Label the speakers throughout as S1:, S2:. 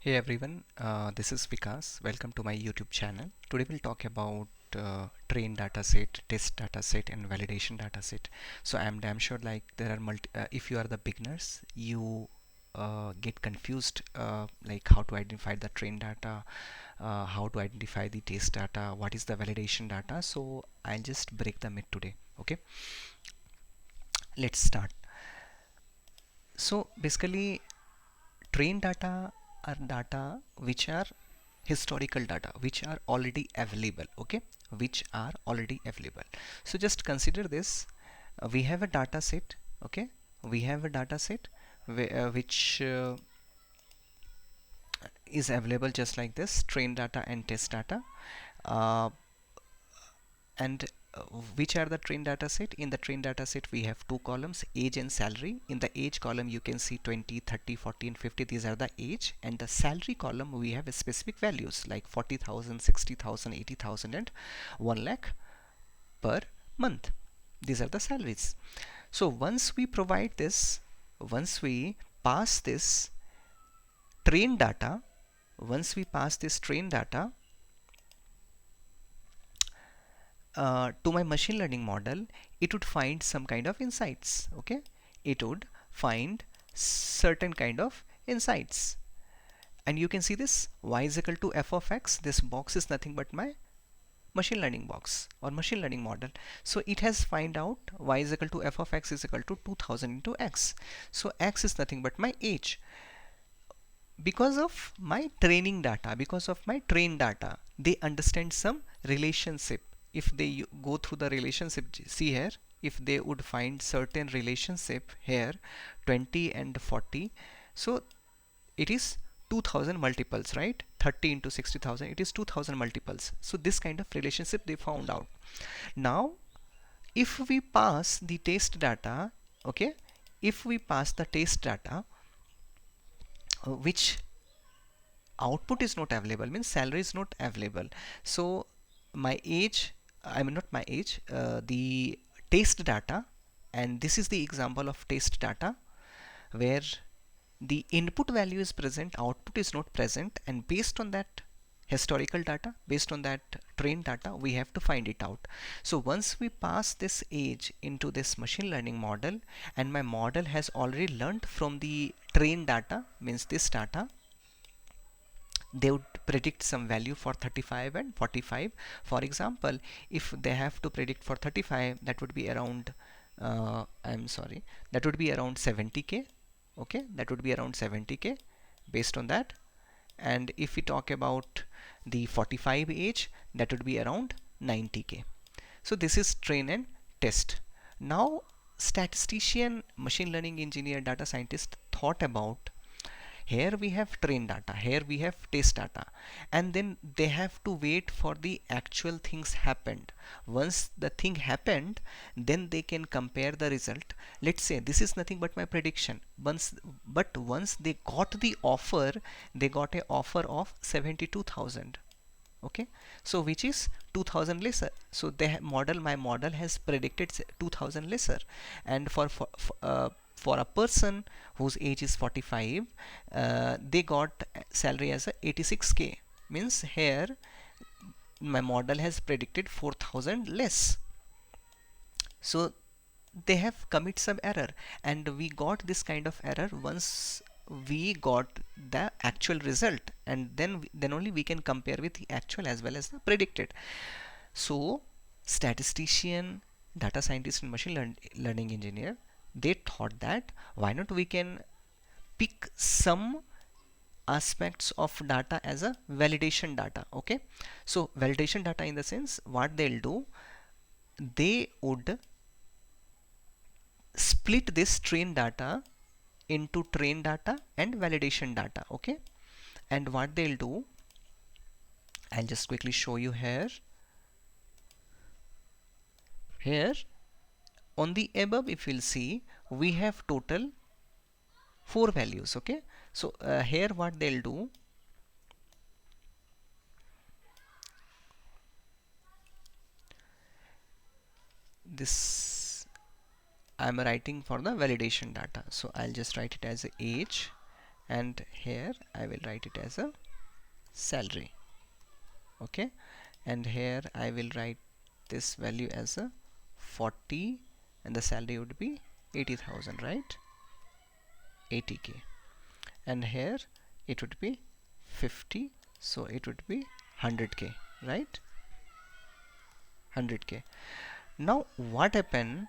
S1: Hey everyone, this is Vikas. Welcome to my YouTube channel. Today we'll talk about train dataset, test dataset, and validation dataset. So I'm damn sure like there are if you are the beginners, you get confused like how to identify the train data, how to identify the test data, what is the validation data. So I'll just break the myth today. Okay, let's start. So basically, train data are data which are historical data which are already available, okay, which are already available. So just consider this. We have a data set, okay, we have a data set which is available just like this: train data and test data. uh, and which are the train data set? In the train data set we have two columns, age and salary. In the age column you can see 20, 30, 40 and 50. These are the age. And the salary column we have specific values like 40,000, 60,000, 80,000 and 1 lakh per month. These are the salaries. So once we provide this, once we pass this train data, once we pass this train data to my machine learning model, it would find some kind of insights. Okay, it would find certain kind of insights, and you can see this y is equal to f of x. This box is nothing but my machine learning box or machine learning model. So it has find out y is equal to f of x is equal to 2000 into x. So x is nothing but my age. Because of my training data, because of my trained data, they understand some relationship. If they go through the relationship, see here, if they would find certain relationship here, 20 and 40, so it is 2000 multiples, right? 30 into 60,000, it is 2000 multiples. So this kind of relationship they found out. Now if we pass the test data, okay, if we pass the test data which output is not available, means salary is not available. So my age, I mean not my age, the test data, and this is the example of test data where the input value is present, output is not present, and based on that historical data, based on that trained data, we have to find it out. So once we pass this age into this machine learning model, and my model has already learned from the trained data, means this data, they would predict some value for 35 and 45. For example, if they have to predict for 35, that would be around I'm sorry, that would be around 70k. Okay, that would be around 70k based on that. And if we talk about the 45 age, that would be around 90k. So this is train and test. Now statistician, machine learning engineer, data scientist thought about, here we have train data, here we have test data, and then they have to wait for the actual things happened. Once the thing happened, then they can compare the result. Let's say this is nothing but my prediction. Once they got the offer, they got a offer of 72,000. Okay, so which is 2000 lesser. So they model, my model has predicted 2000 lesser. And for a person whose age is 45, they got salary as a 86k, means here my model has predicted 4000 less. So they have commit some error, and we got this kind of error once we got the actual result, and then only we can compare with the actual as well as the predicted. So statistician, data scientist and learning engineer, they thought that why not we can pick some aspects of data as a validation data. Okay, so validation data in the sense, what they'll do, they would split this train data into train data and validation data. Okay, and what they'll do, I'll just quickly show you here. Here on the above, if you'll see, we have total 4 values. Okay, so here what they'll do, this I'm writing for the validation data, so I'll just write it as age, and here I will write it as a salary. Okay, and here I will write this value as a 40 and the salary would be 80,000, right? 80k, and here it would be 50, so it would be 100k, right? 100k. Now what happened,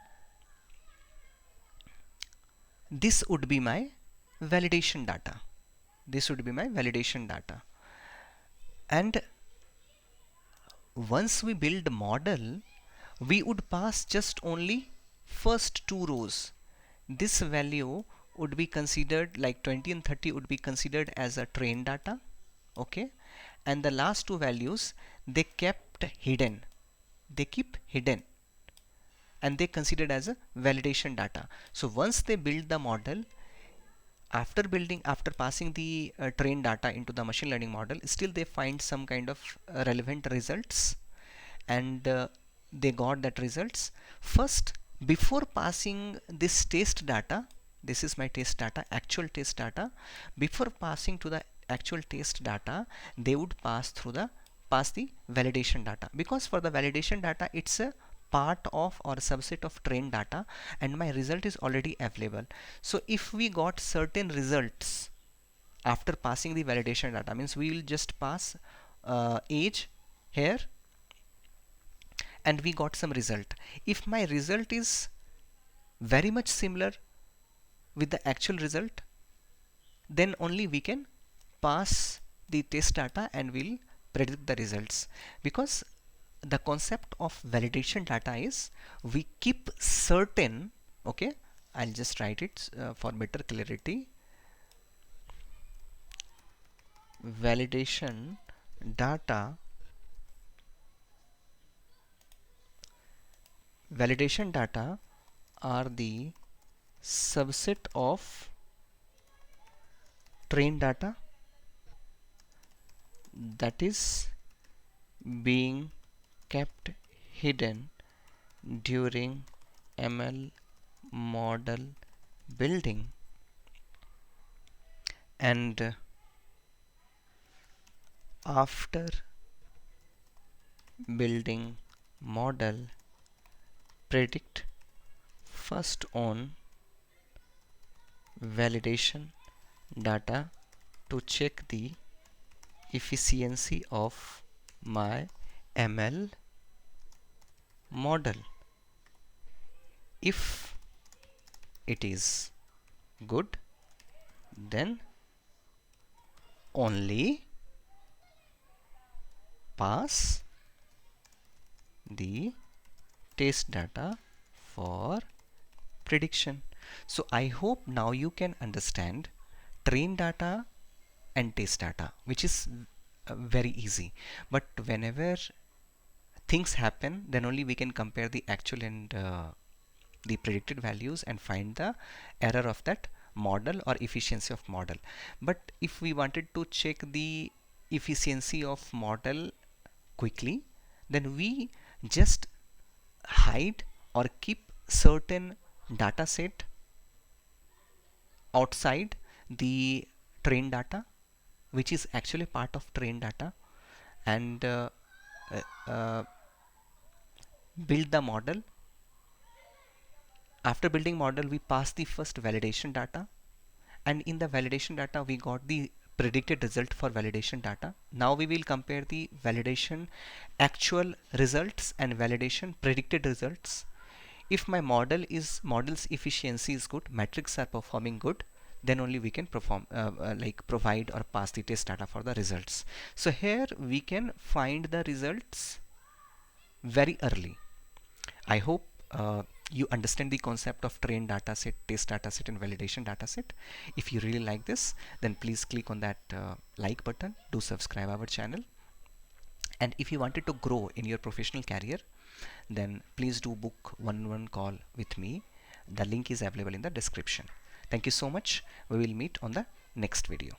S1: this would be my validation data. This would be my validation data, and once we build model, we would pass just only first two rows. This value would be considered, like 20 and 30 would be considered as a train data. Okay, and the last two values they kept hidden, they keep hidden, and they considered as a validation data. So once they build the model, after passing the train data into the machine learning model, still they find some kind of relevant results, and they got that results first. Before passing this test data, this is my test data, actual test data, before passing to the actual test data, they would pass the validation data, because for the validation data it's a part of or subset of trained data, and my result is already available. So if we got certain results after passing the validation data, means we will just pass age here, and we got some result. If my result is very much similar with the actual result, then only we can pass the test data and we'll predict the results. Because the concept of validation data is we keep certain, okay, I'll just write it for better clarity. Validation data, validation data are the subset of trained data that is being kept hidden during ML model building, and after building model, predict first on validation data to check the efficiency of my ML model. If it is good, then only pass the test data for prediction. So I hope now you can understand train data and test data, which is very easy. But whenever things happen, then only we can compare the actual and the predicted values and find the error of that model or efficiency of model. But if we wanted to check the efficiency of model quickly, then we just hide or keep certain data set outside the train data, which is actually part of train data, and uh, uh, build the model. After building model, we pass the first validation data, and in the validation data we got the predicted result for validation data. Now we will compare the validation actual results and validation predicted results. If my model's efficiency is good, metrics are performing good, then only we can like provide or pass the test data for the results. So here we can find the results very early. I hope you understand the concept of trained dataset, test dataset, and validation dataset. If you really like this, then please click on that like button. Do subscribe our channel. And if you wanted to grow in your professional career, then please do book one-on-one call with me. The link is available in the description. Thank you so much. We will meet on the next video.